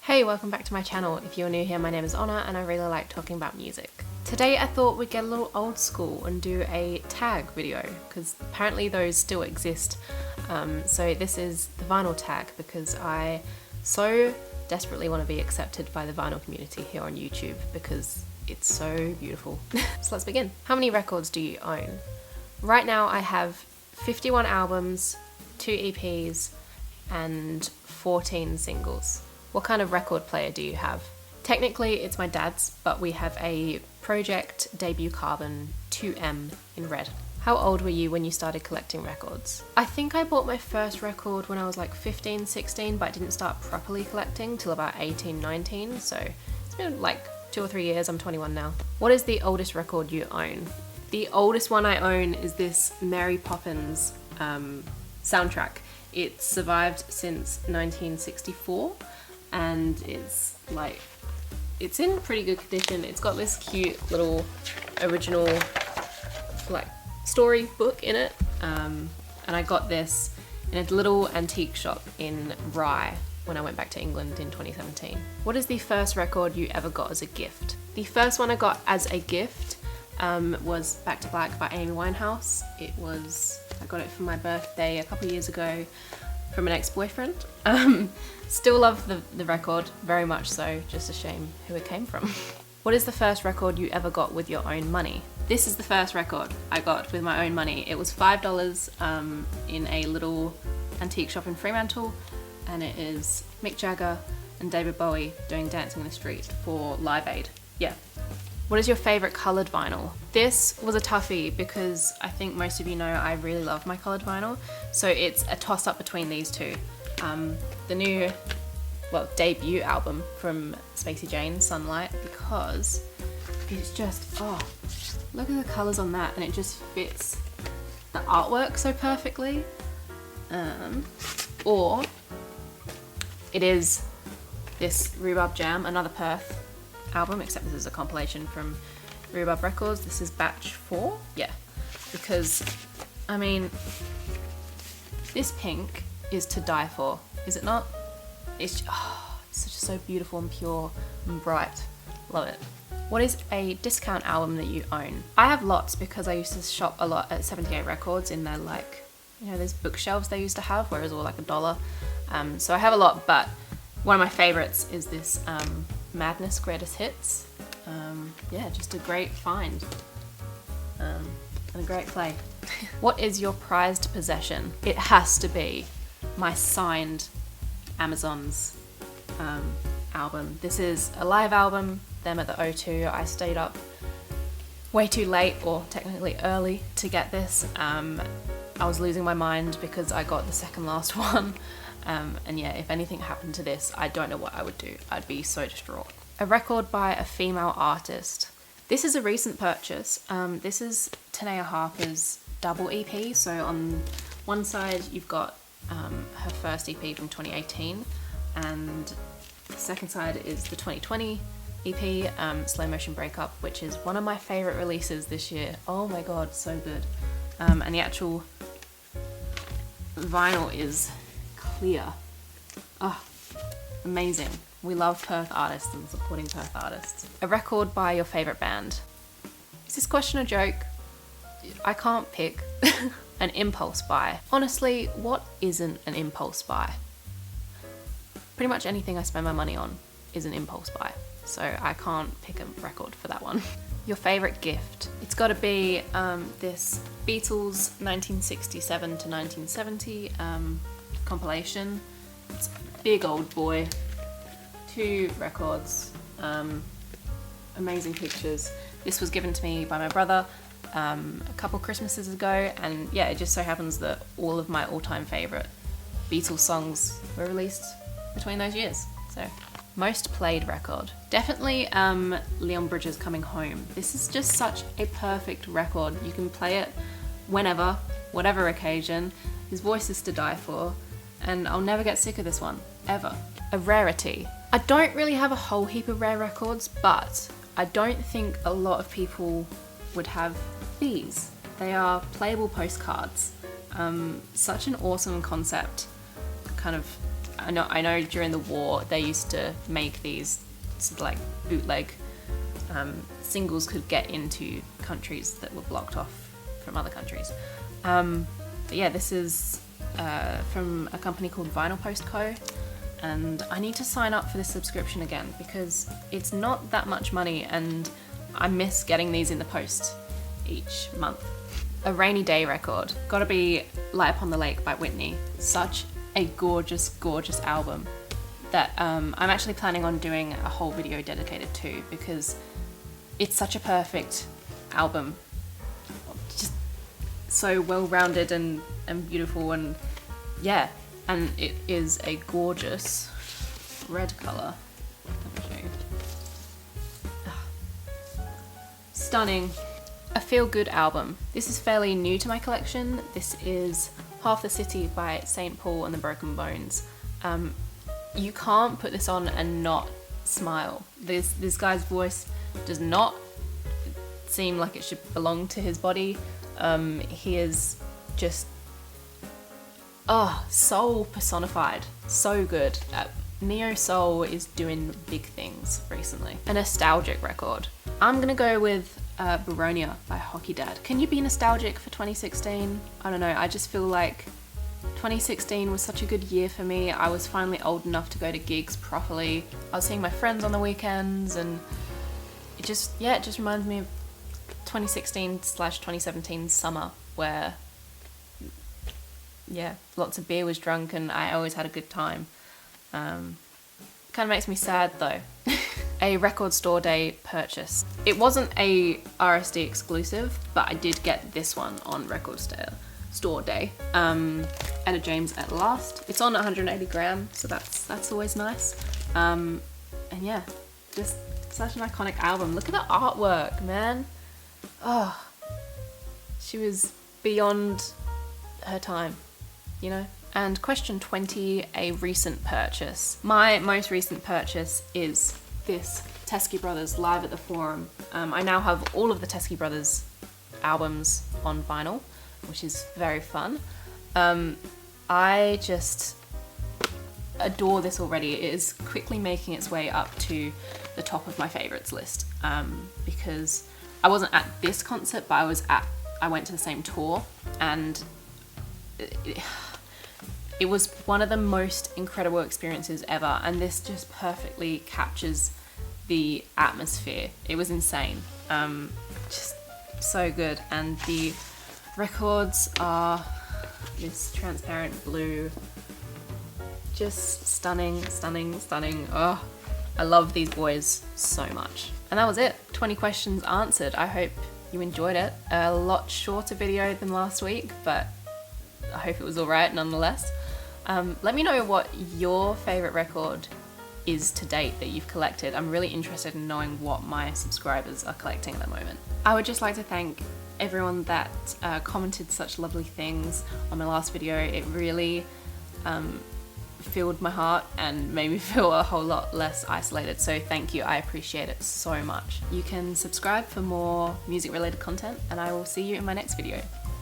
Hey, welcome back to my channel. If you're new here, my name is Honor and I really like talking about music. Today I thought we'd get a little old school and do a tag video because apparently those still exist. So this is the vinyl tag because I so desperately want to be accepted by the vinyl community here on YouTube because it's so beautiful. So let's begin. How many records do you own? Right now I have 51 albums, 2 EPs and 14 singles. What kind of record player do you have? Technically it's my dad's, but we have a Project Debut Carbon 2M in red. How old were you when you started collecting records? I think I bought my first record when I was like 15, 16, but I didn't start properly collecting till about 18, 19, so it's been like 2 or 3 years. I'm 21 now. What is the oldest record you own? The oldest one I own is this Mary Poppins soundtrack. It's survived since 1964 and it's in pretty good condition. It's got this cute little original like story book in it, and I got this in a little antique shop in Rye when I went back to England in 2017. What is the first record you ever got as a gift? The first one I got as a gift was Back to Black by Amy Winehouse. I got it for my birthday a couple of years ago from an ex-boyfriend. Still love the record, very much so, just a shame who it came from. What is the first record you ever got with your own money? This is the first record I got with my own money. It was $5 in a little antique shop in Fremantle, and it is Mick Jagger and David Bowie doing Dancing in the Street for Live Aid. Yeah. What is your favourite coloured vinyl? This was a toughie because I think most of you know I really love my coloured vinyl, so it's a toss-up between these two. The new, debut album from Spacey Jane, Sunlight, because it's just, look at the colours on that and it just fits the artwork so perfectly. Or it is this Rhubarb Jam, another Perth album, except this is a compilation from Rhubarb Records. This is batch 4. Yeah, because I mean, this pink is to die for, is it not? It's just so beautiful and pure and bright. Love it. What is a discount album that you own? I have lots because I used to shop a lot at 78 Records in their those bookshelves they used to have where it was all like $1. So I have a lot, but one of my favorites is this Madness Greatest Hits. Yeah, just a great find and a great play. What is your prized possession? It has to be my signed Amazon's album. This is a live album, them at the O2. I stayed up way too late, or technically early, to get this. I was losing my mind because I got the second last one. And yeah, if anything happened to this, I don't know what I would do. I'd be so distraught. A record by a female artist. This is a recent purchase. This is Tanea Harper's double EP. So on one side you've got her first EP from 2018, and the second side is the 2020 EP, Slow Motion Breakup, which is one of my favourite releases this year. Oh my god, so good. And the actual vinyl is clear. Oh, amazing. We love Perth artists and supporting Perth artists. A record by your favourite band. Is this question a joke? I can't pick. An impulse buy. Honestly, what isn't an impulse buy? Pretty much anything I spend my money on is an impulse buy, so I can't pick a record for that one. Your favourite gift? It's got to be this Beatles 1967 to 1970 compilation. It's a big old boy. 2 records, amazing pictures. This was given to me by my brother a couple Christmases ago, and yeah, it just so happens that all of my all-time favourite Beatles songs were released between those years. So, most played record. Definitely Leon Bridges' Coming Home. This is just such a perfect record. You can play it whenever, whatever occasion. His voice is to die for, and I'll never get sick of this one, ever. A rarity. I don't really have a whole heap of rare records, but I don't think a lot of people would have these. They are playable postcards. Such an awesome concept, kind of I know during the war they used to make these sort of like bootleg singles could get into countries that were blocked off from other countries. But yeah, this is from a company called Vinyl Post Co. And I need to sign up for this subscription again because it's not that much money and I miss getting these in the post each month. A Rainy Day record, gotta be Light Upon the Lake by Whitney. Such a gorgeous, gorgeous album that I'm actually planning on doing a whole video dedicated to because it's such a perfect album. Just so well-rounded and beautiful, and yeah, and it is a gorgeous red colour. Let me show you. Stunning. A feel-good album. This is fairly new to my collection. This is Half the City by St. Paul and the Broken Bones. You can't put this on and not smile. This guy's voice does not seem like it should belong to his body. He is just soul personified. So good. Neo Soul is doing big things recently. A nostalgic record. I'm gonna go with Baronia by Hockey Dad. Can you be nostalgic for 2016? I don't know, I just feel like 2016 was such a good year for me. I was finally old enough to go to gigs properly. I was seeing my friends on the weekends, and it just reminds me of 2016/2017 summer where lots of beer was drunk and I always had a good time. Kind of makes me sad though. A record store day purchase. It wasn't a RSD exclusive, but I did get this one on record store day. Etta James at Last. It's on 180 grams, so that's always nice. And yeah, just such an iconic album. Look at the artwork, man. Oh, she was beyond her time, you know? And question 20, a recent purchase. My most recent purchase is this Teskey Brothers Live at the Forum. I now have all of the Teskey Brothers albums on vinyl, which is very fun. I just adore this already. It is quickly making its way up to the top of my favorites list, because I wasn't at this concert, but I went to the same tour, and it was one of the most incredible experiences ever, and this just perfectly captures the atmosphere. It was insane. Just so good. And the records are this transparent blue. Just stunning, stunning, stunning. Oh, I love these boys so much. And that was it. 20 questions answered. I hope you enjoyed it. A lot shorter video than last week, but I hope it was alright nonetheless. Let me know what your favourite record is to date that you've collected. I'm really interested in knowing what my subscribers are collecting at the moment. I would just like to thank everyone that commented such lovely things on my last video. It really filled my heart and made me feel a whole lot less isolated, so thank you. I appreciate it so much. You can subscribe for more music related content, and I will see you in my next video.